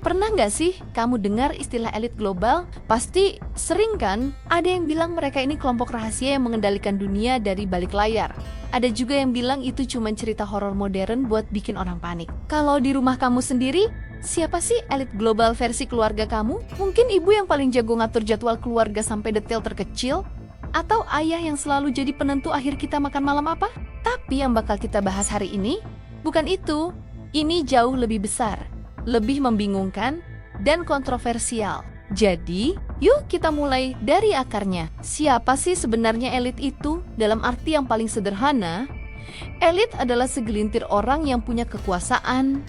Pernah nggak sih kamu dengar istilah elit global? Pasti sering kan? Ada yang bilang mereka ini kelompok rahasia yang mengendalikan dunia dari balik layar. Ada juga yang bilang itu cuma cerita horor modern buat bikin orang panik. Kalau di rumah kamu sendiri, siapa sih elit global versi keluarga kamu? Mungkin ibu yang paling jago ngatur jadwal keluarga sampai detail terkecil? Atau ayah yang selalu jadi penentu akhir kita makan malam apa? Tapi yang bakal kita bahas hari ini, bukan itu. Ini jauh lebih besar, lebih membingungkan, dan kontroversial. Jadi, yuk kita mulai dari akarnya. Siapa sih sebenarnya elit itu? Dalam arti yang paling sederhana, elit adalah segelintir orang yang punya kekuasaan,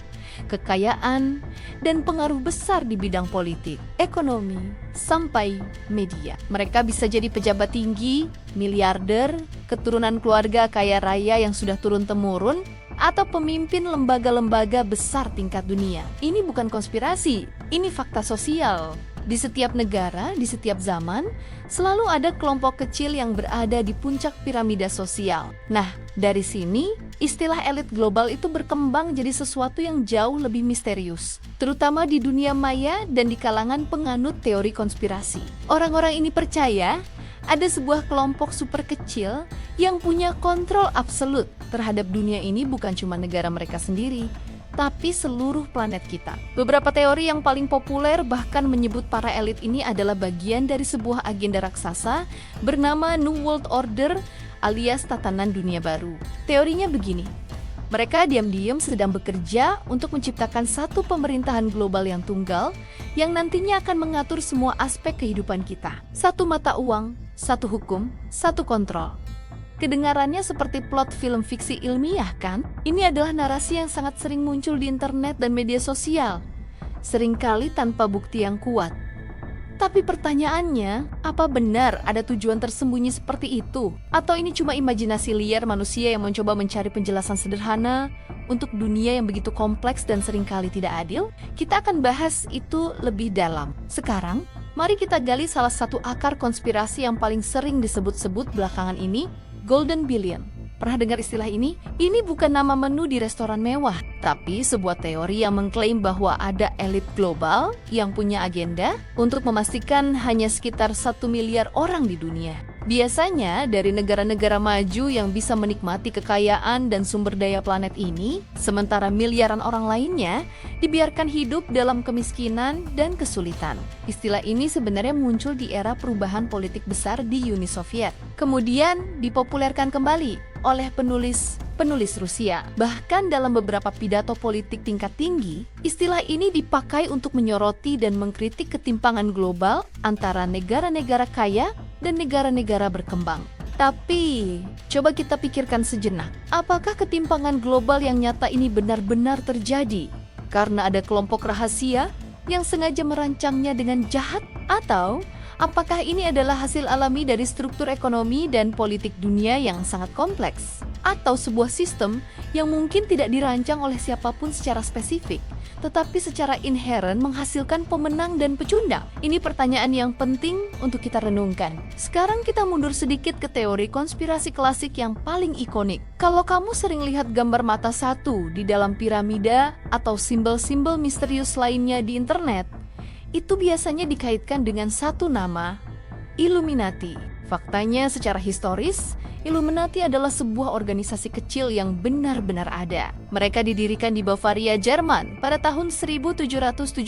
kekayaan, dan pengaruh besar di bidang politik, ekonomi, sampai media. Mereka bisa jadi pejabat tinggi, miliarder, keturunan keluarga kaya raya yang sudah turun-temurun, atau pemimpin lembaga-lembaga besar tingkat dunia. Ini bukan konspirasi, ini fakta sosial. Di setiap negara, di setiap zaman, selalu ada kelompok kecil yang berada di puncak piramida sosial. Nah, dari sini, istilah elit global itu berkembang jadi sesuatu yang jauh lebih misterius, terutama di dunia maya dan di kalangan penganut teori konspirasi. Orang-orang ini percaya ada sebuah kelompok super kecil yang punya kontrol absolut terhadap dunia ini, bukan cuma negara mereka sendiri, tapi seluruh planet kita. Beberapa teori yang paling populer bahkan menyebut para elit ini adalah bagian dari sebuah agenda raksasa bernama New World Order alias tatanan dunia baru. Teorinya begini, mereka diam-diam sedang bekerja untuk menciptakan satu pemerintahan global yang tunggal yang nantinya akan mengatur semua aspek kehidupan kita. Satu mata uang, satu hukum, satu kontrol. Kedengarannya seperti plot film fiksi ilmiah kan? Ini adalah narasi yang sangat sering muncul di internet dan media sosial, seringkali tanpa bukti yang kuat. Tapi pertanyaannya, apa benar ada tujuan tersembunyi seperti itu? Atau ini cuma imajinasi liar manusia yang mencoba mencari penjelasan sederhana untuk dunia yang begitu kompleks dan seringkali tidak adil? Kita akan bahas itu lebih dalam. Sekarang, mari kita gali salah satu akar konspirasi yang paling sering disebut-sebut belakangan ini, Golden Billion. Pernah dengar istilah ini? Ini bukan nama menu di restoran mewah, tapi sebuah teori yang mengklaim bahwa ada elit global yang punya agenda untuk memastikan hanya sekitar 1 miliar orang di dunia. Biasanya dari negara-negara maju yang bisa menikmati kekayaan dan sumber daya planet ini, sementara miliaran orang lainnya dibiarkan hidup dalam kemiskinan dan kesulitan. Istilah ini sebenarnya muncul di era perubahan politik besar di Uni Soviet. Kemudian dipopulerkan kembali oleh penulis Rusia. Bahkan dalam beberapa pidato politik tingkat tinggi, istilah ini dipakai untuk menyoroti dan mengkritik ketimpangan global antara negara-negara kaya dan negara-negara berkembang. Tapi, coba kita pikirkan sejenak. Apakah ketimpangan global yang nyata ini benar-benar terjadi karena ada kelompok rahasia yang sengaja merancangnya dengan jahat? Atau apakah ini adalah hasil alami dari struktur ekonomi dan politik dunia yang sangat kompleks? Atau sebuah sistem yang mungkin tidak dirancang oleh siapapun secara spesifik, tetapi secara inheren menghasilkan pemenang dan pecundang? Ini pertanyaan yang penting untuk kita renungkan. Sekarang kita mundur sedikit ke teori konspirasi klasik yang paling ikonik. Kalau kamu sering lihat gambar mata satu di dalam piramida atau simbol-simbol misterius lainnya di internet, itu biasanya dikaitkan dengan satu nama, Illuminati. Faktanya secara historis, Illuminati adalah sebuah organisasi kecil yang benar-benar ada. Mereka didirikan di Bavaria, Jerman pada tahun 1776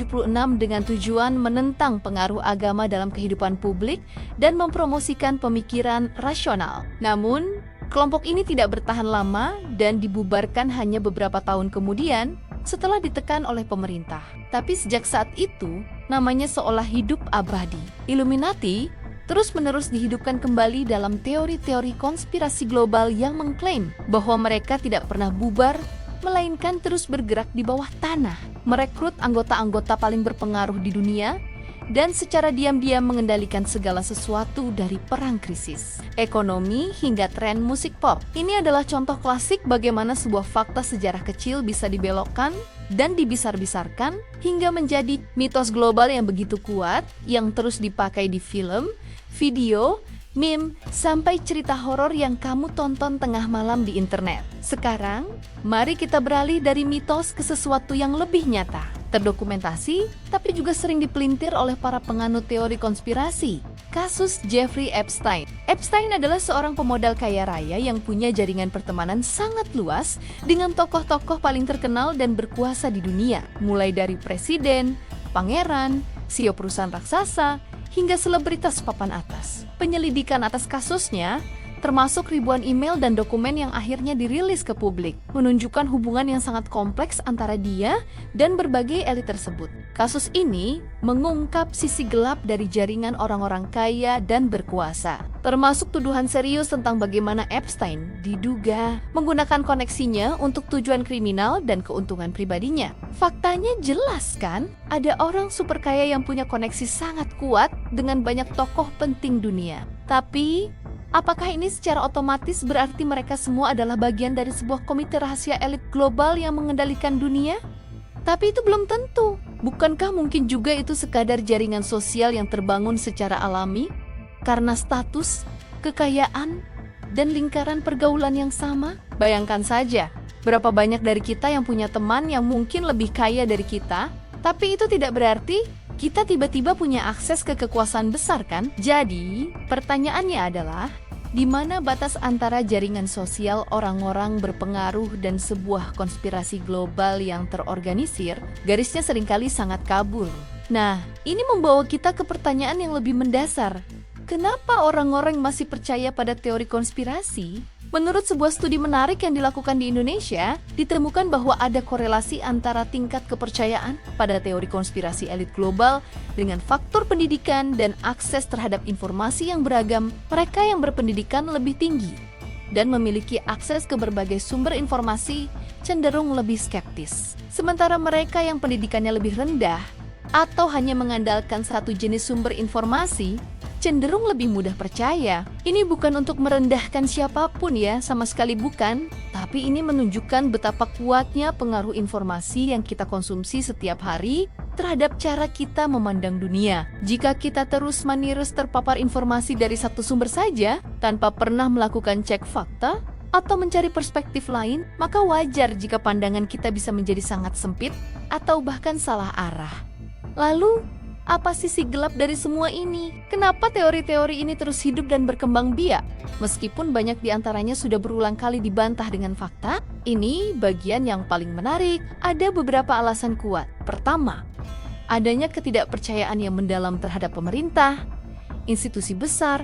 dengan tujuan menentang pengaruh agama dalam kehidupan publik dan mempromosikan pemikiran rasional. Namun, kelompok ini tidak bertahan lama dan dibubarkan hanya beberapa tahun kemudian setelah ditekan oleh pemerintah. Tapi sejak saat itu, namanya seolah hidup abadi. Illuminati terus-menerus dihidupkan kembali dalam teori-teori konspirasi global yang mengklaim bahwa mereka tidak pernah bubar, melainkan terus bergerak di bawah tanah, merekrut anggota-anggota paling berpengaruh di dunia, dan secara diam-diam mengendalikan segala sesuatu dari perang krisis, ekonomi, hingga tren musik pop. Ini adalah contoh klasik bagaimana sebuah fakta sejarah kecil bisa dibelokkan dan dibesar-besarkan hingga menjadi mitos global yang begitu kuat, yang terus dipakai di film, video, meme, sampai cerita horor yang kamu tonton tengah malam di internet. Sekarang, mari kita beralih dari mitos ke sesuatu yang lebih nyata. terdokumentasi, tapi juga sering dipelintir oleh para penganut teori konspirasi. Kasus Jeffrey Epstein. Epstein adalah seorang pemodal kaya raya yang punya jaringan pertemanan sangat luas dengan tokoh-tokoh paling terkenal dan berkuasa di dunia, mulai dari presiden, pangeran, CEO perusahaan raksasa, hingga selebritas papan atas. Penyelidikan atas kasusnya termasuk ribuan email dan dokumen yang akhirnya dirilis ke publik, menunjukkan hubungan yang sangat kompleks antara dia dan berbagai elit tersebut. Kasus ini mengungkap sisi gelap dari jaringan orang-orang kaya dan berkuasa, termasuk tuduhan serius tentang bagaimana Epstein diduga menggunakan koneksinya untuk tujuan kriminal dan keuntungan pribadinya. Faktanya jelas kan, ada orang super kaya yang punya koneksi sangat kuat dengan banyak tokoh penting dunia. Tapi apakah ini secara otomatis berarti mereka semua adalah bagian dari sebuah komite rahasia elit global yang mengendalikan dunia? Tapi itu belum tentu. Bukankah mungkin juga itu sekadar jaringan sosial yang terbangun secara alami? Karena status, kekayaan, dan lingkaran pergaulan yang sama? Bayangkan saja, berapa banyak dari kita yang punya teman yang mungkin lebih kaya dari kita, tapi itu tidak berarti kita tiba-tiba punya akses ke kekuasaan besar kan? Jadi, pertanyaannya adalah, di mana batas antara jaringan sosial orang-orang berpengaruh dan sebuah konspirasi global yang terorganisir? Garisnya seringkali sangat kabur. Nah, ini membawa kita ke pertanyaan yang lebih mendasar. Kenapa orang-orang masih percaya pada teori konspirasi? Menurut sebuah studi menarik yang dilakukan di Indonesia, ditemukan bahwa ada korelasi antara tingkat kepercayaan pada teori konspirasi elit global dengan faktor pendidikan dan akses terhadap informasi yang beragam. Mereka yang berpendidikan lebih tinggi dan memiliki akses ke berbagai sumber informasi cenderung lebih skeptis. Sementara mereka yang pendidikannya lebih rendah atau hanya mengandalkan satu jenis sumber informasi cenderung lebih mudah percaya. Ini bukan untuk merendahkan siapapun ya, sama sekali bukan. Tapi ini menunjukkan betapa kuatnya pengaruh informasi yang kita konsumsi setiap hari terhadap cara kita memandang dunia. Jika kita terus-menerus terpapar informasi dari satu sumber saja, tanpa pernah melakukan cek fakta atau mencari perspektif lain, maka wajar jika pandangan kita bisa menjadi sangat sempit atau bahkan salah arah. Lalu, apa sisi gelap dari semua ini? Kenapa teori-teori ini terus hidup dan berkembang biak? Meskipun banyak di antaranya sudah berulang kali dibantah dengan fakta, ini bagian yang paling menarik. Ada beberapa alasan kuat. Pertama, adanya ketidakpercayaan yang mendalam terhadap pemerintah, institusi besar,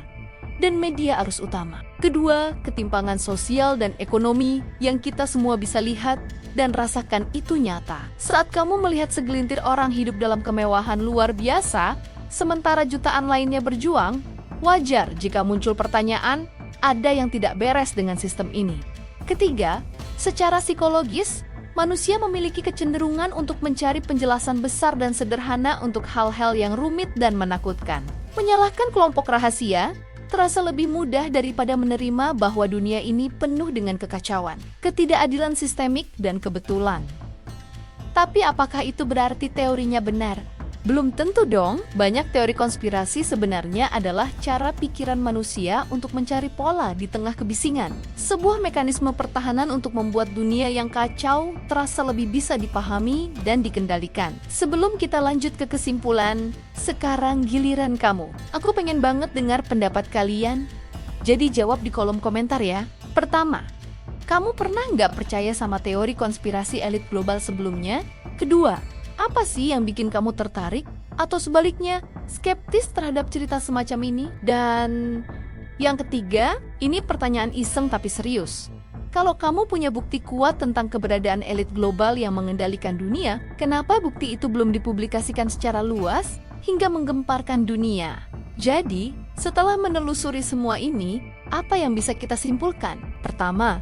dan media arus utama. Kedua, ketimpangan sosial dan ekonomi yang kita semua bisa lihat dan rasakan itu nyata. Saat kamu melihat segelintir orang hidup dalam kemewahan luar biasa, sementara jutaan lainnya berjuang, wajar jika muncul pertanyaan, ada yang tidak beres dengan sistem ini. Ketiga, secara psikologis, manusia memiliki kecenderungan untuk mencari penjelasan besar dan sederhana untuk hal-hal yang rumit dan menakutkan. Menyalahkan kelompok rahasia terasa lebih mudah daripada menerima bahwa dunia ini penuh dengan kekacauan, ketidakadilan sistemik, dan kebetulan. Tapi apakah itu berarti teorinya benar? Belum tentu dong. Banyak teori konspirasi sebenarnya adalah cara pikiran manusia untuk mencari pola di tengah kebisingan. Sebuah mekanisme pertahanan untuk membuat dunia yang kacau terasa lebih bisa dipahami dan dikendalikan. Sebelum kita lanjut ke kesimpulan, sekarang giliran kamu. Aku pengen banget dengar pendapat kalian. Jadi jawab di kolom komentar ya. Pertama, kamu pernah nggak percaya sama teori konspirasi elit global sebelumnya? Kedua, apa sih yang bikin kamu tertarik? Atau sebaliknya, skeptis terhadap cerita semacam ini? Dan yang ketiga, ini pertanyaan iseng tapi serius. Kalau kamu punya bukti kuat tentang keberadaan elit global yang mengendalikan dunia, kenapa bukti itu belum dipublikasikan secara luas hingga menggemparkan dunia? Jadi, setelah menelusuri semua ini, apa yang bisa kita simpulkan? Pertama,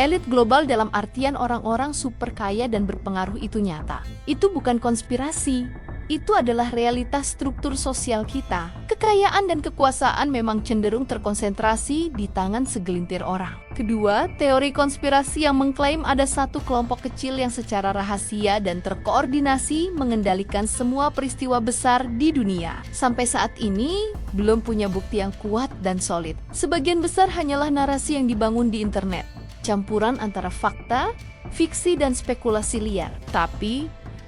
elit global dalam artian orang-orang super kaya dan berpengaruh itu nyata. Itu bukan konspirasi. Itu adalah realitas struktur sosial kita. Kekayaan dan kekuasaan memang cenderung terkonsentrasi di tangan segelintir orang. Kedua, teori konspirasi yang mengklaim ada satu kelompok kecil yang secara rahasia dan terkoordinasi mengendalikan semua peristiwa besar di dunia. Sampai saat ini, belum punya bukti yang kuat dan solid. Sebagian besar hanyalah narasi yang dibangun di internet. Campuran antara fakta, fiksi, dan spekulasi liar. Tapi,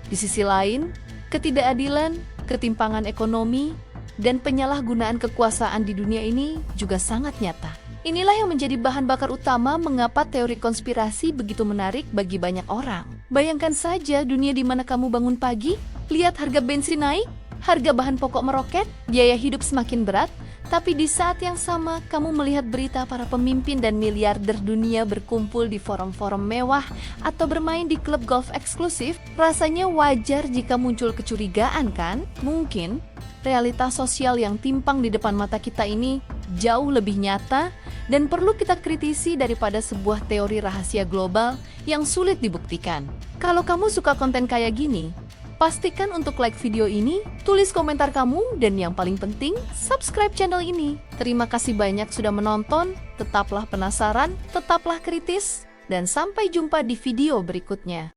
Di sisi lain, ketidakadilan, ketimpangan ekonomi, dan penyalahgunaan kekuasaan di dunia ini juga sangat nyata. Inilah yang menjadi bahan bakar utama mengapa teori konspirasi begitu menarik bagi banyak orang. Bayangkan saja dunia di mana kamu bangun pagi, lihat harga bensin naik, harga bahan pokok meroket, biaya hidup semakin berat, tapi di saat yang sama, kamu melihat berita para pemimpin dan miliarder dunia berkumpul di forum-forum mewah atau bermain di klub golf eksklusif. Rasanya wajar jika muncul kecurigaan, kan? Mungkin realitas sosial yang timpang di depan mata kita ini jauh lebih nyata dan perlu kita kritisi daripada sebuah teori rahasia global yang sulit dibuktikan. Kalau kamu suka konten kayak gini, pastikan untuk like video ini, tulis komentar kamu, dan yang paling penting, subscribe channel ini. Terima kasih banyak sudah menonton, tetaplah penasaran, tetaplah kritis, dan sampai jumpa di video berikutnya.